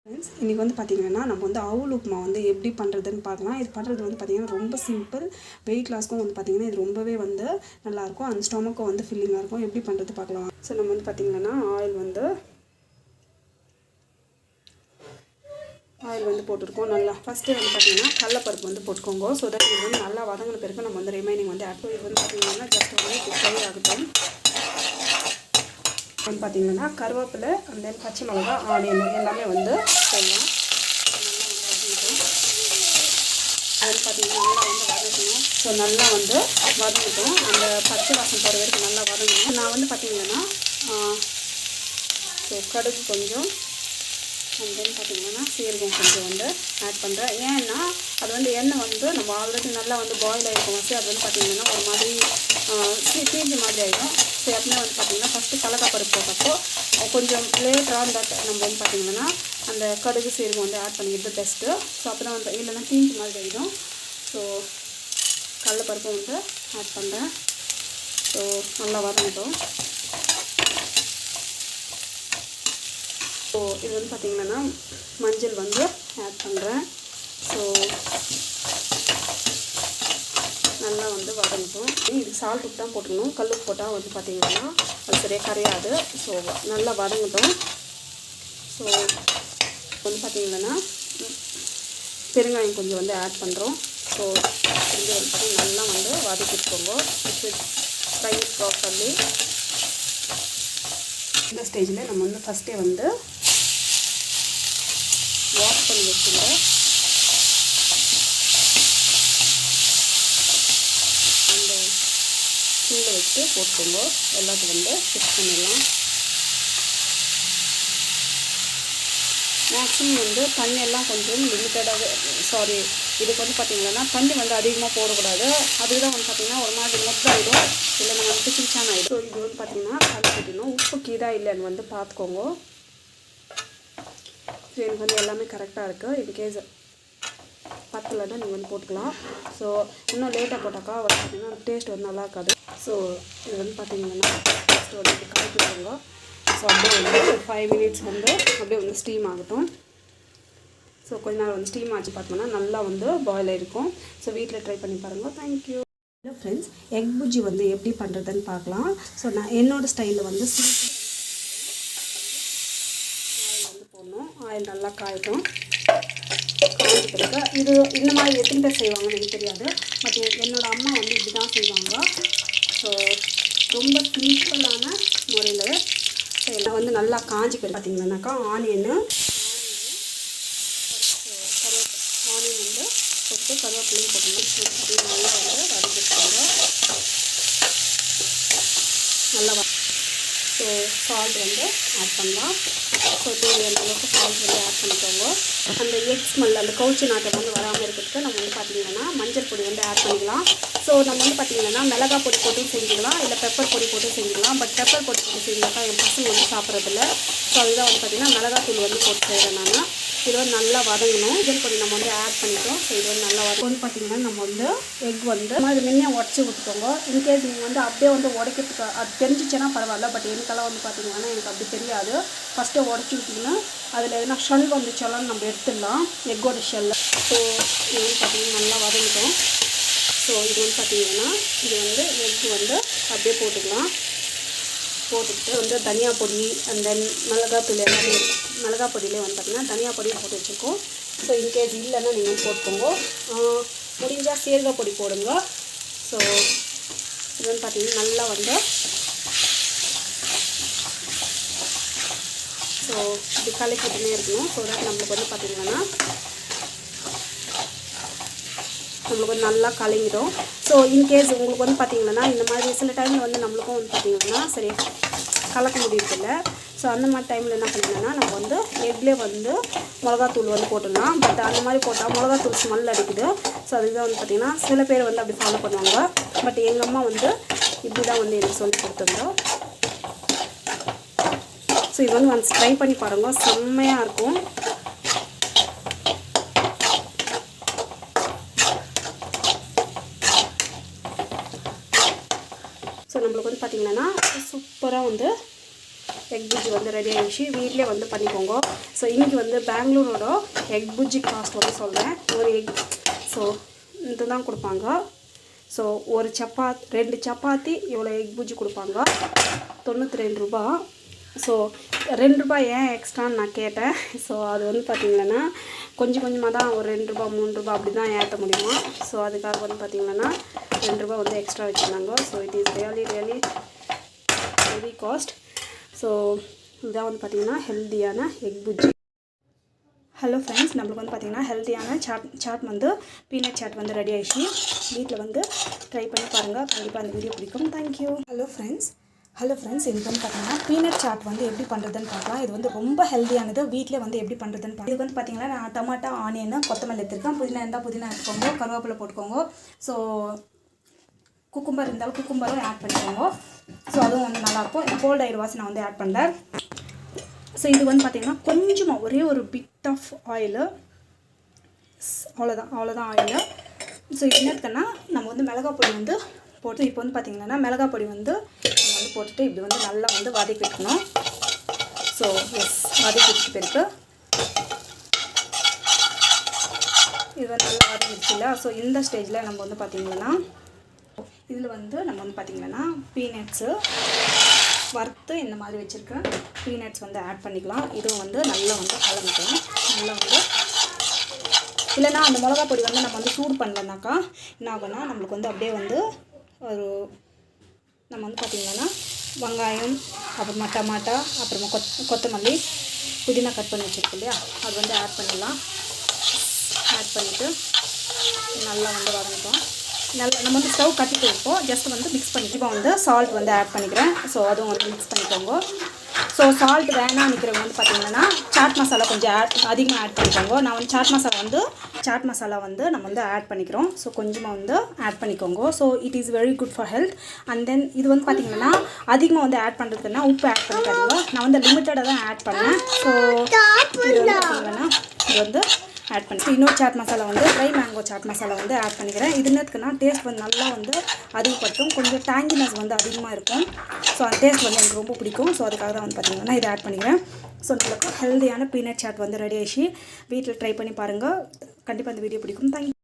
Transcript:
Friends இன்றைக்கி வந்து பார்த்திங்கன்னா நம்ம வந்து அவுல் உப்புமா வந்து எப்படி பண்ணுறதுன்னு பார்க்கலாம். இது பண்ணுறது வந்து பார்த்திங்கன்னா ரொம்ப சிம்பிள். வெயிட் லாஸ்க்கும் வந்து பார்த்திங்கன்னா இது ரொம்பவே வந்து நல்லாயிருக்கும். அந்த ஸ்டொமக்கும் வந்து ஃபில்லிங்காக இருக்கும். எப்படி பண்ணுறது பார்க்கலாம். ஸோ நம்ம வந்து பார்த்திங்கன்னா ஆயில் வந்து போட்டிருக்கோம். நல்லா ஃபஸ்ட்டு வந்து பார்த்திங்கன்னா கடலைப்பருப்பு வந்து போட்டுக்கோங்க. ஸோ தட் இது வந்து நல்லா வதங்கின பிறகு நம்ம வந்து ரிமைனிங் வந்து ஆட் பண்ணி இது வந்து பார்த்திங்கன்னா ஜஸ்ட் வந்து ஃப்ரை ஆகட்டும். வந்து பார்த்திங்கன்னா கருவேப்பிலை அந்த பச்சை மிளகா ஆனியன் எல்லாமே வந்து போடலாம். நல்லா வந்து வதங்கிட்டோம். அது பார்த்திங்கன்னா நல்லா வந்து வதக்கணும். ஸோ நல்லா வந்து வதங்கிட்டோம். அந்த பச்சை வாசம் போகிற வரைக்கும் நல்லா வதங்கணும். நான் வந்து பார்த்திங்கன்னா ஸோ கடுகு கொஞ்சம் அண்ட் தென் பார்த்திங்கன்னா சீரகம் கொஞ்சம் வந்து ஆட் பண்ணுறேன். ஏன்னா அது வந்து எண்ணெய் வந்து நம்ம ஆல்ரெடி நல்லா வந்து பாயில் ஆகிருக்கும் வச்சு அது வந்து பார்த்திங்கன்னா ஒரு மாதிரி தீஞ்ச மாதிரி ஆகிடும். ஸோ எப்பவுமே வந்து பார்த்திங்கன்னா ஃபஸ்ட்டு கடலைப்பருப்பு போட்டப்போ கொஞ்சம் லேட்டராக அந்த நம்ம வந்து பார்த்திங்கன்னா அந்த கடுகு சீரகம் வந்து ஆட் பண்ணிக்கிறது பெஸ்ட்டு. ஸோ அப்போ தான் வந்து இல்லைன்னா தீஞ்ச மாதிரி ஆகிடும். ஸோ கடலைப்பருப்பும் வந்து ஆட் பண்ணுறேன். ஸோ நல்லா வதங்கட்டும். ஸோ இது வந்து பார்த்திங்கன்னா மஞ்சள் வந்து ஆட் பண்ணுறேன். ஸோ நல்லா வந்து வதங்கட்டும். இது சால்ட் உப்பு தான் போட்டுக்கணும். கல் உப்பு போட்டால் வந்து பார்த்திங்கன்னா அது சரியாக கரையாது. ஸோ நல்லா வதங்கட்டும். ஸோ வந்து பார்த்திங்கன்னா பெருங்காயம் கொஞ்சம் வந்து ஆட் பண்ணுறோம். ஸோ இது வந்து பார்த்திங்கன்னா நல்லா வந்து வதக்கிட்டுக்கோங்க. Fry properly. இந்த ஸ்டேஜில் நம்ம வந்து ஃபஸ்ட்டே வந்து வாஷ் பண்ணி வச்சுருங்க. அந்த கீழே வச்சு போட்டுக்கோங்க. எல்லாத்தையும் வந்து ஃபிக்ஸ் பண்ணிடலாம். மேக்ஸிமம் வந்து தண்ணியெல்லாம் கொஞ்சம் லிமிட்டடாகவே இதுக்கு வந்து பார்த்திங்கன்னா தண்ணி வந்து அதிகமாக போடக்கூடாது. அதுக்கு தான் வந்து பார்த்திங்கன்னா ஒரு மாதிரி மொத்தாயிடும். இல்லை நம்ம வந்து கிச்சான் ஆகிடும். ஸோ இது வந்து பார்த்திங்கன்னா கலக்கிட்டணும். உப்பு கீதா இல்லைன்னு வந்து பார்த்துக்கோங்க. ஸோ எனக்கு வந்து எல்லாமே கரெக்டாக இருக்குது. இன்கேஸ் பத்தலைன்னா நீங்கள் வந்து போட்டுக்கலாம். ஸோ இன்னும் லேட்டாக போட்டாக்கா வந்து பார்த்திங்கன்னா டேஸ்ட் வந்து நல்லா இருக்காது. ஸோ இது வந்து பார்த்திங்கன்னா ஃபஸ்ட்டு வந்து கலக்கிடுவாங்க. ஸோ அப்படியே வந்து ஒரு 5 மினிட்ஸ் வந்து அப்படியே வந்து ஸ்டீம் ஆகட்டும். ஸோ கொஞ்ச நேரம் வந்து ஸ்டீம் ஆச்சு பார்த்தோம்னா நல்லா வந்து பாயில் ஆகிருக்கும். ஸோ வீட்டில் ட்ரை பண்ணி பாருங்கள். Thank you. Hello friends, egg Bujji வந்து எப்படி பண்ணுறதுன்னு பார்க்கலாம். ஸோ நான் என்னோடய ஸ்டைலில் வந்து ஆயில் வந்து போடணும். ஆயில் நல்லா காயட்டும். காய்ஞ்ச பிறகு இது இந்த மாதிரி எத்தனை பேர் செய்வாங்கன்னு எனக்கு தெரியாது. பட் என்னோடய அம்மா வந்து இப்படி தான் செய்வாங்க. ஸோ ரொம்ப சிம்பிளான முறையில் எல்லாம் வந்து நல்லா காஞ்சி போய் பார்த்திங்கன்னாக்கா ஆனியன் வந்து போட்டு கருவேப்பிலையும் போட்டுக்கணும். நல்லா வந்து வதக்கிட்டுக்கோங்க. நல்லா ஸோ சால்ட் வந்து ஆட் பண்ணலாம். ஸோ தேவையான அளவுக்கு சால்ட் வந்து ஆட் பண்ணிக்கோங்க. அந்த எக் ஸ்மெல் அந்த கவுச்சி நாட்டம் வந்து வராமல் இருக்கிறதுக்கு நம்ம வந்து பார்த்திங்கன்னா மஞ்சள் பொடி வந்து ஆட் பண்ணிக்கலாம். ஸோ நம்ம வந்து பார்த்திங்கன்னா மிளகா பொடி போட்டும் செஞ்சுக்கலாம், இல்லை பெப்பர் பொடி போட்டும் செஞ்சுக்கலாம். பட் பெப்பர் பொடி போட்டு செஞ்சாக்கா என் பசங்க வந்து சாப்பிட்றதில்ல. ஸோ அதுதான் வந்து பார்த்திங்கன்னா மிளகாத்தூள் வந்து போட்டு செய்கிறேன் நான். இது வந்து நல்லா வதங்கணும். மஞ்சள் பொடி நம்ம வந்து ஆட் பண்ணிட்டோம். ஸோ இது வந்து நல்லா வந்து பார்த்திங்கன்னா நம்ம வந்து எக் வந்து அது முன்னே உடச்சி ஊற்றிக்கோங்க. இன்கேஸ் நீங்கள் வந்து அப்படியே வந்து உடைக்கிறதுக்கு அது தெரிஞ்சிச்சுன்னா பரவாயில்ல. பட் எனக்கெல்லாம் வந்து பார்த்திங்கன்னா எனக்கு அப்படி தெரியாது. ஃபஸ்ட்டு உடச்சி ஊற்றிங்கன்னா அதில் எதுனா ஷெல் வந்துச்சாலும் நம்ம எடுத்துடலாம், எக்கோட ஷெல்லை. ஸோ இது வந்து பார்த்திங்கன்னா நல்லா வதங்கிட்டோம். ஸோ இது வந்து பார்த்திங்கன்னா இது வந்து எக் வந்து அப்படியே போட்டுக்கலாம். போட்டுக்கிட்டு வந்து தனியா பொடி அண்ட் தென் மிளகாத்தூள் எல்லாமே மிளகா பொடியிலே வந்து பார்த்திங்கன்னா தனியா பொடியும் போட்டு வச்சுருக்கோம். ஸோ இன்கேஸ் இல்லைன்னா நீங்கள் போட்டுக்கோங்க. முடிஞ்சால் சீரக பொடி போடுங்க. ஸோ இது வந்து பார்த்திங்கன்னா நல்லா வந்து ஸோ இப்படி கலக்கிட்டுமே இருக்கணும். ஸோ தட் நம்மளுக்கு வந்து பார்த்திங்கன்னா நம்மளுக்கு வந்து நல்லா கலங்கிடும். ஸோ இன்கேஸ் உங்களுக்கு வந்து பார்த்திங்கன்னா இந்த மாதிரி சில டைமில் வந்து நம்மளுக்கும் வந்து பார்த்திங்கன்னா சரி கலக்க முடியறதில்ல. ஸோ அந்த மாதிரி டைமில் என்ன பண்ணிங்கன்னா நம்ம வந்து எக்லேயே வந்து மிளகாத்தூள் வந்து போட்டுடலாம். பட் அந்த மாதிரி போட்டால் மிளகாத்தூள் ஸ்மெல் அடிக்குது. ஸோ அதுதான் வந்து பார்த்திங்கன்னா சில பேர் வந்து அப்படி ஃபாலோ பண்ணுவாங்க. பட் எங்கள் அம்மா வந்து இப்படி தான் வந்து எனக்கு சொல்லி கொடுத்துருந்தோம். ஸோ இது வந்து ஒன்ஸ் ட்ரை பண்ணி பாருங்கள், செம்மையாக இருக்கும். ஸோ நம்மளுக்கு வந்து பார்த்திங்கன்னா சூப்பராக வந்து எக் புஜ்ஜி வந்து ரெடி ஆகிடுச்சு. வீட்டிலே வந்து பண்ணிக்கோங்க. ஸோ இன்றைக்கி வந்து பெங்களூரோட எக் புஜ்ஜி காஸ்ட் வந்து சொல்கிறேன். ஒரு எக் ஸோ இதுதான் கொடுப்பாங்க. ஸோ ஒரு 2 சப்பாத்தி இவ்வளோ எக் புஜ்ஜி கொடுப்பாங்க, 92 ரூபா. ஸோ 2 ரூபாய் ஏன் எக்ஸ்ட்ரான்னு நான் கேட்டேன். ஸோ அது வந்து பார்த்திங்கன்னா கொஞ்சம் கொஞ்சமாக தான் ஒரு 2 ரூபா 3 ரூபா அப்படி தான் ஏற்ற முடியுமா. ஸோ அதுக்காக வந்து பார்த்திங்கன்னா 2 ரூபா வந்து எக்ஸ்ட்ரா வச்சுருந்தாங்க. So it is really heavy cost. So இதான் வந்து பார்த்திங்கன்னா ஹெல்த்தியான எக் புஜ்ஜி. ஹலோ ஃப்ரெண்ட்ஸ், நம்மளுக்கு வந்து பார்த்திங்கன்னா ஹெல்த்தியான சாட் வந்து பீனட் சாட் வந்து ரெடி ஆகிடுச்சு. வீட்டில் வந்து ட்ரை பண்ணி பாருங்கள், கண்டிப்பாக அந்த வீடியோ பிடிக்கும். தேங்க்யூ. ஹலோ ஃப்ரெண்ட்ஸ், இன்றைக்கி வந்து பார்த்திங்கன்னா பீனட் சாட் வந்து எப்படி பண்ணுறதுன்னு பார்க்கலாம். இது வந்து ரொம்ப ஹெல்த்தியானது. வீட்டில் வந்து எப்படி பண்ணுறதுன்னு பார்க்கலாம். இதுக்கு வந்து பார்த்திங்கன்னா நான் டமாட்டா, ஆனியன், கொத்தமல்லி எடுத்துருக்கேன். புதினா இருந்தால் புதினா எடுத்துக்கோங்க, கருவேப்பிலை போட்டுக்கோங்க. ஸோ குக்கும்பர் இருந்தாலும் குக்கும்பரும் ஆட் பண்ணிக்கோங்க. ஸோ அதுவும் வந்து நல்லாயிருக்கும். இந்த கோல்ட் ஆயில் வாசி நான் வந்து ஆட் பண்ணுறேன். ஸோ இது வந்து பார்த்திங்கன்னா கொஞ்சமாக ஒரே ஒரு பிட் ஆஃப் ஆயிலு, அவ்வளோதான் ஆயிலு. ஸோ இது என்னத்துக்குன்னா நம்ம வந்து மிளகாய் பொடி வந்து போட்டு இப்போ வந்து பார்த்திங்கன்னா மிளகாய் பொடி வந்து நம்ம வந்து போட்டுட்டு இப்படி வந்து நல்லா வந்து வதக்கி விட்டுக்கணும். ஸோ வதக்கி விட்டு பிறகு இது வந்து நல்லா வதக்கிடுச்சு இல்லை. ஸோ இந்த ஸ்டேஜில் நம்ம வந்து பார்த்திங்கன்னா இதில் வந்து நம்ம வந்து பார்த்திங்கன்னா பீனட்ஸு வறுத்து இந்த மாதிரி வச்சுருக்கேன் பீனட்ஸ் வந்து ஆட் பண்ணிக்கலாம். இதுவும் வந்து நல்லா வந்து கலந்துக்கலாம். நல்லா வந்து இல்லைனா அந்த மிளகா பொடி வந்து நம்ம வந்து சூடு பண்ணலனாக்கா என்ன ஆகும்னா நம்மளுக்கு வந்து அப்படியே வந்து ஒரு நம்ம வந்து பார்த்திங்கன்னா வெங்காயம், அப்புறமா டமாட்டா, அப்புறமா கொத்தமல்லி, புதினா கட் பண்ணி வச்சுருக்கோம் இல்லையா, அது வந்து ஆட் பண்ணிடலாம். ஆட் பண்ணிவிட்டு நல்லா வந்து வதங்கிட்டோம். நல்லா நம்ம வந்து ஸ்டவ் கட்டிட்டு இருப்போம். ஜஸ்ட் வந்து மிக்ஸ் பண்ணி இப்போ வந்து சால்ட் வந்து ஆட் பண்ணிக்கிறேன். ஸோ அதுவும் வந்து மிக்ஸ் பண்ணிக்கோங்க. ஸோ சால்ட் வேணாம் நிற்கிறவங்க வந்து பார்த்திங்கன்னா சாட் மசாலா கொஞ்சம் அதிகமாக ஆட் பண்ணிக்கோங்க. நான் வந்து சாட் மசாலா வந்து நம்ம வந்து ஆட் பண்ணிக்கிறோம். ஸோ கொஞ்சமாக வந்து ஆட் பண்ணிக்கோங்க. So it is very good for health. And then இது வந்து பார்த்திங்கன்னா அதிகமாக வந்து ஆட் பண்ணுறதுக்குன்னா உப்பு ஆட் பண்ணிக்காதீங்க. நான் வந்து லிமிட்டடாக தான் ஆட் பண்ணேன். ஸோ இது வந்து பார்த்திங்கன்னா இது வந்து ஆட் பண்ணிட்டு இன்னொரு சாட் மசாலா வந்து ட்ரை மேங்கோ சாட் மசாலா வந்து ஆட் பண்ணிக்கிறேன். இது என்னத்துக்குன்னா டேஸ்ட் வந்து நல்லா வந்து அதிகப்படுத்தும். கொஞ்சம் டேங்கினஸ் வந்து அதிகமாக இருக்கும். ஸோ அந்த டேஸ்ட் வந்து எனக்கு ரொம்ப பிடிக்கும். ஸோ அதுக்காக தான் வந்து பார்த்திங்கன்னா இதை ஆட் பண்ணிக்கிறேன். ஸோ நம்மளுக்கு ஹெல்த்தியான பீனட் சாட் வந்து ரெடி ஆகிடுச்சு. வீட்டில் ட்ரை பண்ணி பாருங்கள், கண்டிப்பாக அந்த வீடியோ பிடிக்கும். தேங்க்யூ.